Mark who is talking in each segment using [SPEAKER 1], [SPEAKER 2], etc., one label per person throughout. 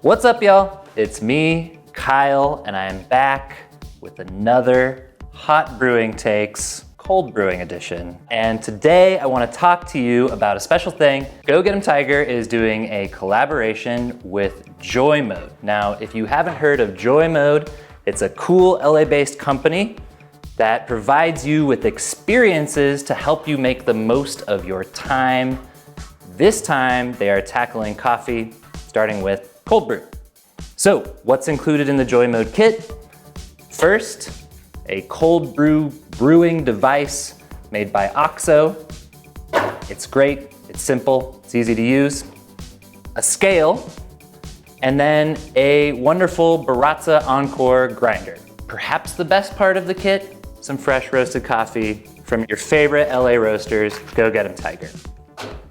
[SPEAKER 1] What's up, y'all? It's me, Kyle, and I am back with another Hot Brewing Takes Cold Brewing Edition. And today I want to talk to you about a special thing. Go Get 'em Tiger is doing a collaboration with Joymode. Now, if you haven't heard of Joymode, it's a cool LA-based company that provides you with experiences to help you make the most of your time. This time, they are tackling coffee, starting with cold brew. So, what's included in the Joymode kit? First, a cold brew brewing device made by OXO. It's great, it's simple, it's easy to use. A scale, and then a wonderful Baratza Encore grinder. Perhaps the best part of the kit, some fresh roasted coffee from your favorite LA roasters. Go Get 'em Tiger.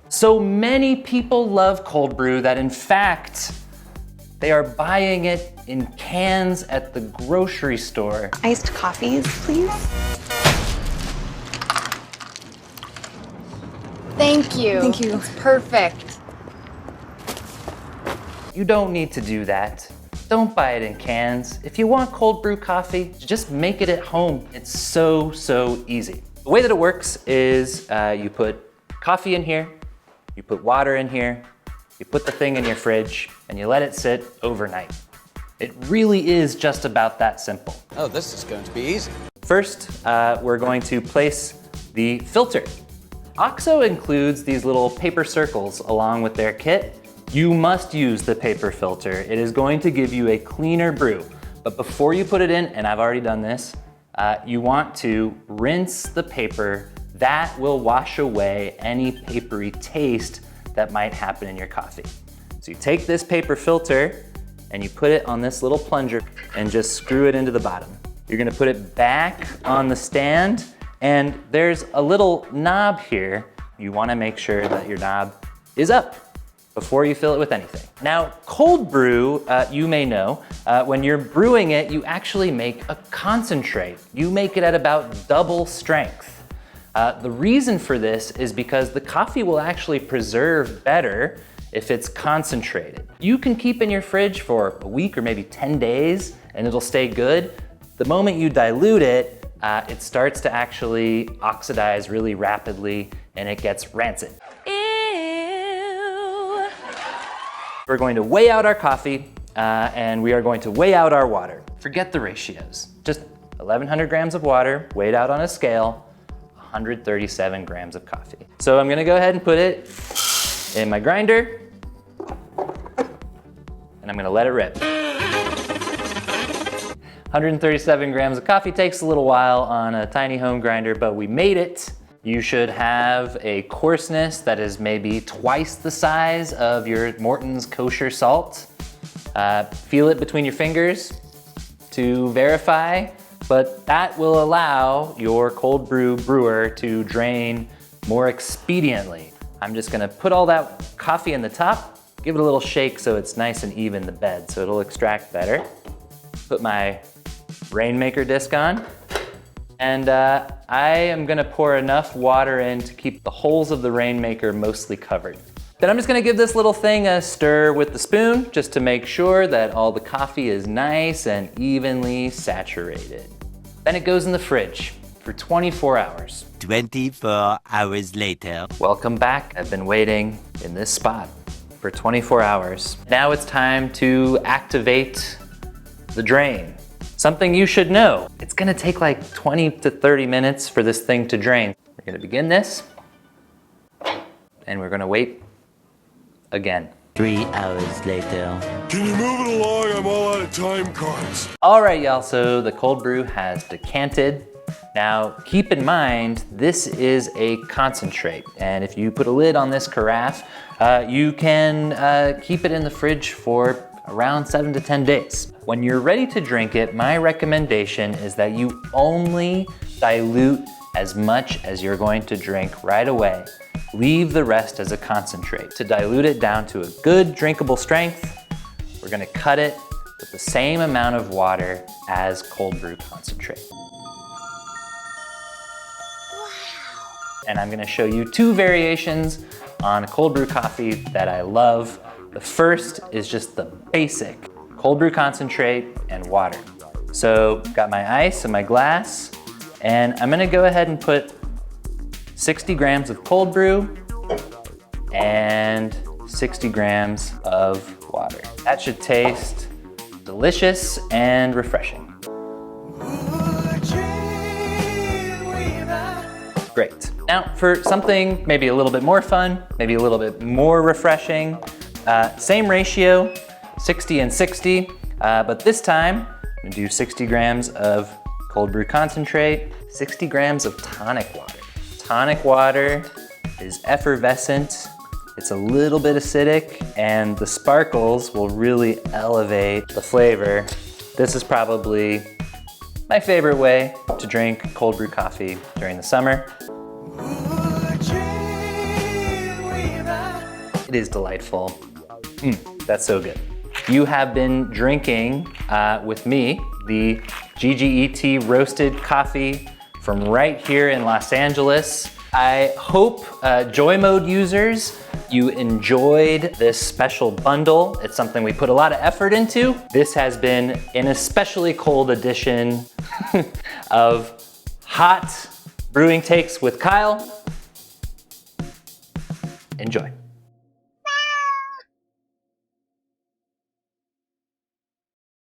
[SPEAKER 1] So many people love cold brew that in fact, they are buying it in cans at the grocery store.
[SPEAKER 2] Iced coffees, please.
[SPEAKER 3] Thank you.
[SPEAKER 2] Thank you.
[SPEAKER 3] It's perfect.
[SPEAKER 1] You don't need to do that. Don't buy it in cans. If you want cold brew coffee, just make it at home. It's so easy. The way that it works is you put coffee in here, you put water in here, you put the thing in your fridge, and you let it sit overnight. It really is just about that simple.
[SPEAKER 4] Oh, this is going to be easy.
[SPEAKER 1] First, we're going to place the filter. OXO includes these little paper circles along with their kit. You must use the paper filter. It is going to give you a cleaner brew. But before you put it in, and I've already done this, you want to rinse the paper. That will wash away any papery taste that might happen in your coffee. So you take this paper filter and you put it on this little plunger and just screw it into the bottom. You're gonna put it back on the stand, and there's a little knob here. You wanna make sure that your knob is up before you fill it with anything. Now, cold brew, you may know, when you're brewing it, you actually make a concentrate. You make it at about double strength. The reason for this is because the coffee will actually preserve better if it's concentrated. You can keep in your fridge for a week or maybe 10 days and it'll stay good. The moment you dilute it, it starts to actually oxidize really rapidly and it gets rancid. Ew. We're going to weigh out our coffee and we are going to weigh out our water. Forget the ratios. Just 1,100 grams of water weighed out on a scale, 137 grams of coffee. So I'm gonna go ahead and put it in my grinder and I'm gonna let it rip. 137 grams of coffee takes a little while on a tiny home grinder, but we made it. You should have a coarseness that is maybe twice the size of your Morton's kosher salt. Feel it between your fingers to verify, but that will allow your cold brew brewer to drain more expediently. I'm just gonna put all that coffee in the top, give it a little shake so it's nice and even, the bed, so it'll extract better. Put my Rainmaker disc on, and I am gonna pour enough water in to keep the holes of the Rainmaker mostly covered. Then I'm just gonna give this little thing a stir with the spoon just to make sure that all the coffee is nice and evenly saturated. Then it goes in the fridge for 24 hours.
[SPEAKER 5] 24 hours later.
[SPEAKER 1] Welcome back. I've been waiting in this spot for 24 hours. Now it's time to activate the drain. Something you should know. It's gonna take like 20 to 30 minutes for this thing to drain. We're gonna begin this, and we're gonna wait again.
[SPEAKER 5] 3 hours later.
[SPEAKER 6] Can you move it along? I'm all out of time cards.
[SPEAKER 1] All right, y'all, so the cold brew has decanted. Now, keep in mind, this is a concentrate, and if you put a lid on this carafe, you can keep it in the fridge for around 7 to 10 days. When you're ready to drink it, my recommendation is that you only dilute as much as you're going to drink right away. Leave the rest as a concentrate. To dilute it down to a good drinkable strength, we're gonna cut it with the same amount of water as cold brew concentrate. Wow. And I'm gonna show you two variations on cold brew coffee that I love. The first is just the basic cold brew concentrate and water. So got my ice in my glass, and I'm gonna go ahead and put 60 grams of cold brew and 60 grams of water. That should taste delicious and refreshing. Great. Now for something maybe a little bit more fun, maybe a little bit more refreshing, same ratio, 60 and 60, but this time I'm gonna do 60 grams of cold brew concentrate, 60 grams of tonic water. Tonic water is effervescent, it's a little bit acidic, and the sparkles will really elevate the flavor. This is probably my favorite way to drink cold brew coffee during the summer. It is delightful. That's so good. You have been drinking with me the GGET roasted coffee from right here in Los Angeles. I hope Joymode users, you enjoyed this special bundle. It's something we put a lot of effort into. This has been an especially cold edition of Hot Brewing Takes with Kyle. Enjoy.